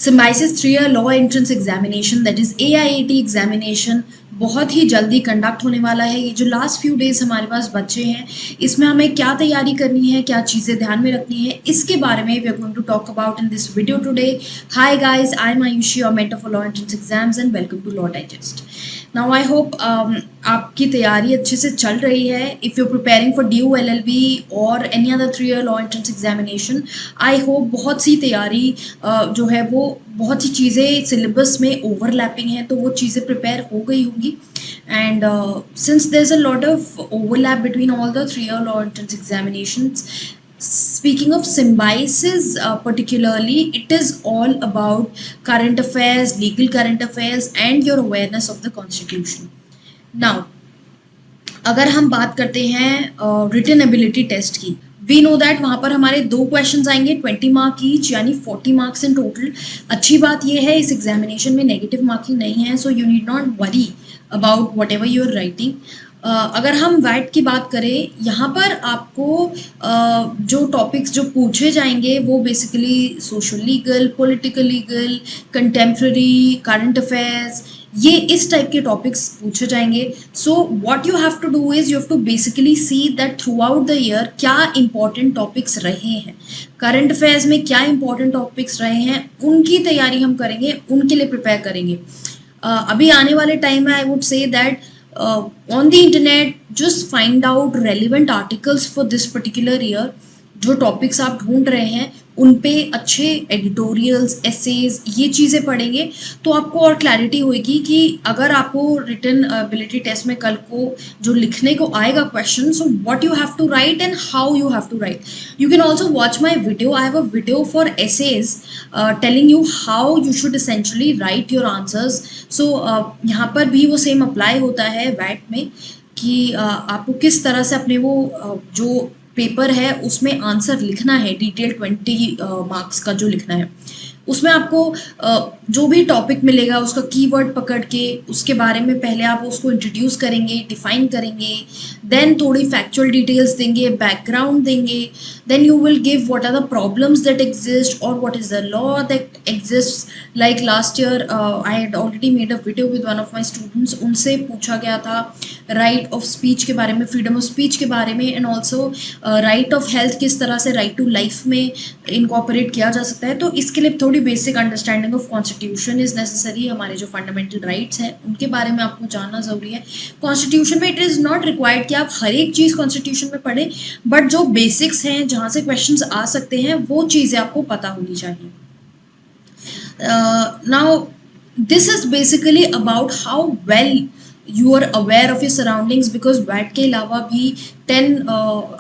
Symbiosis 3 year law entrance examination that is AIAT examination बहुत ही जल्दी conduct होने वाला है। ये जो लास्ट फ्यू डेज हमारे पास बचे हैं, इसमें हमें क्या तैयारी करनी है, क्या चीज़ें ध्यान में रखनी है, इसके बारे में we are going to talk about in this video today. Hi guys, I am Ayushi, your mentor for law entrance exams and welcome to law digest. Now I hope आपकी तैयारी अच्छे से चल रही है। If you preparing for DU LLB और any other 3 year law entrance examination, I hope बहुत सी तैयारी जो है वो बहुत सी चीज़ें सिलेबस में ओवरलैपिंग है, तो वो चीज़ें प्रिपेयर हो गई होंगी। And since there's a lot of overlap between all the 3 year law entrance examinations, speaking of symbiosis particularly, it is all about current affairs, legal current affairs, and your awareness of the constitution. Now, अगर हम बात करते हैं written ability test की, we know that वहाँ पर हमारे 2 questions आएंगे 20 मार्क ईच, यानी 40 मार्क्स इन टोटल। अच्छी बात ये है इस एग्जामिनेशन में नेगेटिव मार्किंग नहीं है, so you need not worry about whatever you are writing. अगर हम वैट की बात करें, यहाँ पर आपको जो टॉपिक्स जो पूछे जाएंगे वो basically social legal, political legal, contemporary, current affairs, ये इस टाइप के टॉपिक्स पूछे जाएंगे। So what you have to do is you have to basically see that throughout the year क्या इंपॉर्टेंट टॉपिक्स रहे हैं, करंट अफेयर्स में क्या इंपॉर्टेंट टॉपिक्स रहे हैं, उनकी तैयारी हम करेंगे, उनके लिए प्रिपेयर करेंगे। अभी आने वाले टाइम में आई would say that on the internet just find out relevant articles for this particular year. जो टॉपिक्स आप ढूंढ रहे हैं उन पे अच्छे एडिटोरियल्स, एसेज, ये चीज़ें पढ़ेंगे तो आपको और क्लैरिटी होगी कि अगर आपको रिटन एबिलिटी टेस्ट में कल को जो लिखने को आएगा question, so what you have to write and how you have to write. You can also watch my video, I have a video for essays telling you how you should essentially write your answers. So यहाँ पर भी वो same apply होता है VAT में कि आपको किस तरह से अपने वो जो पेपर है उसमें आंसर लिखना है, डिटेल 20 मार्क्स का जो लिखना है, उसमें आपको जो भी टॉपिक मिलेगा उसका कीवर्ड पकड़ के उसके बारे में पहले आप उसको इंट्रोड्यूस करेंगे, डिफाइन करेंगे, देन थोड़ी फैक्चुअल डिटेल्स देंगे, बैकग्राउंड देंगे, then you will give what are the problems that exist और what is the law that exist. Like last year I had already made a video with one of my students, उनसे पूछा गया था right of speech के बारे में, freedom of speech के बारे में, and also right of health किस तरह से राइट टू लाइफ में इनकॉपरेट किया जा सकता है। तो इसके लिए थोड़ी basic understanding of constitution is necessary. हमारे जो फंडामेंटल राइट्स हैं उनके बारे में आपको जानना ज़रूरी है। कॉन्स्टिट्यूशन में इट इज़ नॉट रिक्वायर्ड कि आप हर एक चीज़ कॉन्स्टिट्यूशन में पढ़ें, बट जो बेसिक्स हैं जहाँ से क्वेश्चंस आ सकते हैं वो चीज़ें आपको पता होनी चाहिए। Now this is basically about how well you are aware of your surroundings, because वैट के अलावा भी 10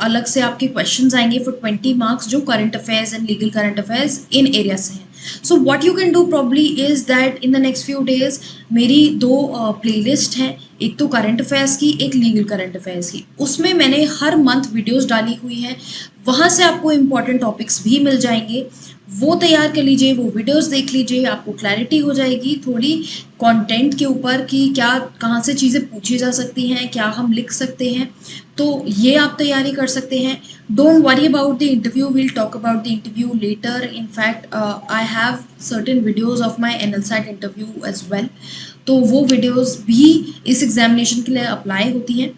अलग से आपके क्वेश्चंस आएंगे फॉर 20 मार्क्स जो current affairs and legal current affairs in area से हैं। So what you can do probably is that in the next few days मेरी 2 प्लेलिस्ट हैं, एक तो करंट अफेयर्स की, एक लीगल करंट अफेयर्स की। उसमें मैंने हर मंथ वीडियोस डाली हुई हैं, वहाँ से आपको इम्पॉर्टेंट टॉपिक्स भी मिल जाएंगे, वो तैयार कर लीजिए, वो वीडियोस देख लीजिए, आपको क्लैरिटी हो जाएगी थोड़ी कंटेंट के ऊपर कि क्या कहाँ से चीज़ें पूछी जा सकती हैं, क्या हम लिख सकते हैं, तो ये आप तैयारी कर सकते हैं। Don't worry about the interview, we'll talk about the interview letter. In fact I have certain videos of my NLSAT interview as well, तो वो वीडियोज़ भी इस एग्जामिनेशन के लिए अप्लाई होती हैं,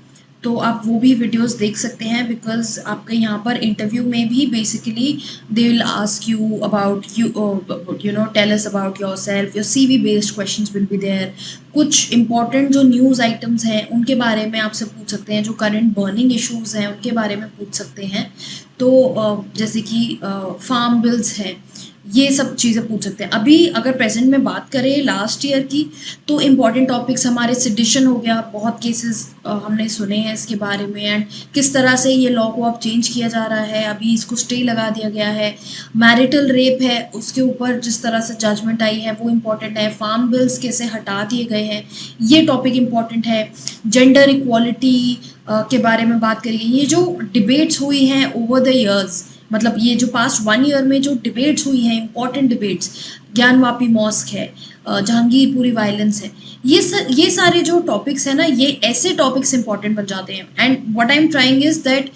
तो आप वो भी वीडियोस देख सकते हैं। बिकॉज आपके यहाँ पर इंटरव्यू में भी basically they will ask you about you know tell us about yourself, your CV based questions will be there. कुछ इंपॉर्टेंट जो न्यूज़ आइटम्स हैं उनके बारे में आपसे पूछ सकते हैं, जो करंट बर्निंग इश्यूज़ हैं उनके बारे में पूछ सकते हैं। तो जैसे कि फार्म बिल्स हैं, ये सब चीज़ें पूछ सकते हैं। अभी अगर प्रेजेंट में बात करें लास्ट ईयर की, तो इम्पॉर्टेंट टॉपिक्स हमारे सेडिशन हो गया, बहुत केसेस हमने सुने हैं इसके बारे में, एंड किस तरह से ये लॉ को अब चेंज किया जा रहा है, अभी इसको स्टे लगा दिया गया है। मैरिटल रेप है, उसके ऊपर जिस तरह से जजमेंट आई है वो इम्पॉर्टेंट है। फार्म बिल्स कैसे हटा दिए गए हैं, ये टॉपिक इम्पॉर्टेंट है। जेंडर इक्वालिटी के बारे में बात करिए। ये जो डिबेट्स हुई हैं ओवर द ईयर्स, मतलब ये जो पास्ट 1 ईयर में जो डिबेट्स हुई हैं, इंपॉर्टेंट डिबेट्स, ज्ञानवापी मॉस्क है, जहांगीरपुरी वायलेंस है, ये सारे जो टॉपिक्स हैं ना, ये ऐसे टॉपिक्स इंपॉर्टेंट बन जाते हैं। And what I am trying is that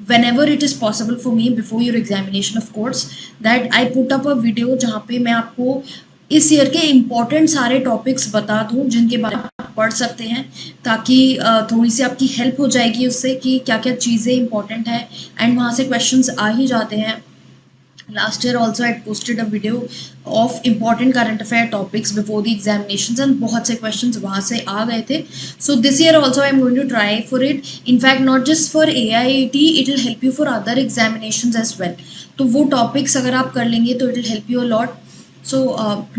whenever it is possible for me before your examination of course, that I put up a video जहाँ पे मैं आपको इस ईयर के इम्पोर्टेंट सारे टॉपिक्स बता दूं जिनके बारे में आप पढ़ सकते हैं, ताकि थोड़ी सी आपकी हेल्प हो जाएगी उससे कि क्या क्या चीज़ें इंपॉर्टेंट है एंड वहाँ से क्वेश्चंस आ ही जाते हैं. Last year also I had posted a video of important current affair topics before the examinations and बहुत से questions वहाँ से आ गए थे. So this year also I am going to try for it. In fact not just for AIAT, it will help you for other examinations as well. तो वो topics अगर आप कर लेंगे तो it will help you a lot. So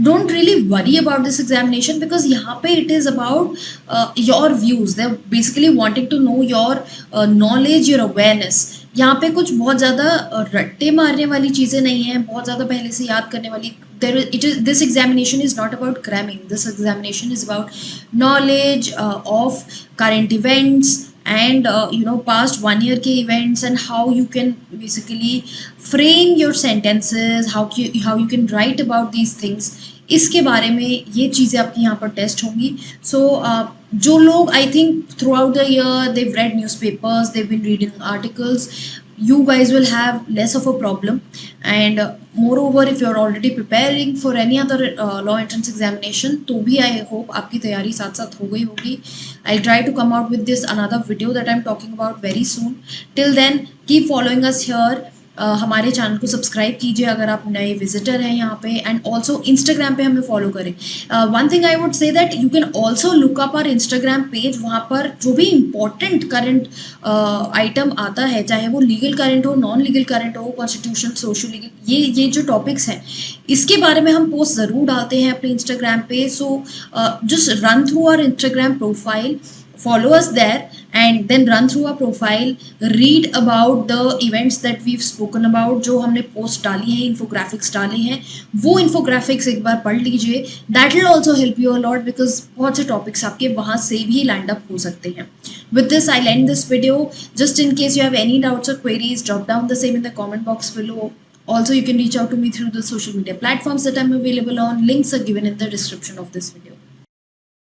don't really worry about this examination because यहाँ पे it is about your views. They're basically wanting to know your knowledge, your awareness. यहाँ पे कुछ बहुत ज़्यादा रट्टे मारने वाली चीज़ें नहीं हैं, बहुत ज़्यादा पहले से याद करने वाली. This examination is not about cramming. This examination is about knowledge of current events and past 1 year के events and how you can basically frame your sentences, how you can write about these things. इसके बारे में ये चीज़ें आपकी यहाँ पर test होंगी. सो जो लोग I think through out the year they've read newspapers, they've been reading articles, you guys will have less of a problem. And moreover if you're already preparing for any other law entrance examination तो भी I hope आपकी तैयारी साथ साथ हो गई होगी. I'll try to come out with this another video that I'm talking about very soon. Till then keep following us here. हमारे चैनल को सब्सक्राइब कीजिए अगर आप नए विजिटर हैं यहाँ पे, एंड ऑल्सो इंस्टाग्राम पे हमें फॉलो करें. One thing I would say that you can also look up our Instagram page. वहाँ पर जो भी इम्पोर्टेंट करंट आइटम आता है, चाहे वो लीगल करंट हो, नॉन लीगल करंट हो, कॉन्स्टिट्यूशन, सोशल लीगल, ये जो टॉपिक्स हैं इसके बारे में हम पोस्ट ज़रूर डालते हैं अपने इंस्टाग्राम पे. So just run through our Instagram profile, follow us there and then run through our profile, read about the events that we've spoken about. जो हमने पोस्ट डाली हैं, इन्फोग्राफिक्स डाले हैं, वो इन्फोग्राफिक्स एक बार पढ़ लीजिए. That will also help you a lot because बहुत से टॉपिक्स आपके वहाँ से भी लैंड अप हो सकते हैं. With this I'll end this video. Just in case you have any doubts or queries, drop down the same in the comment box below. Also you can reach out to me through the social media platforms that I'm available on. Links are given in the description of this video.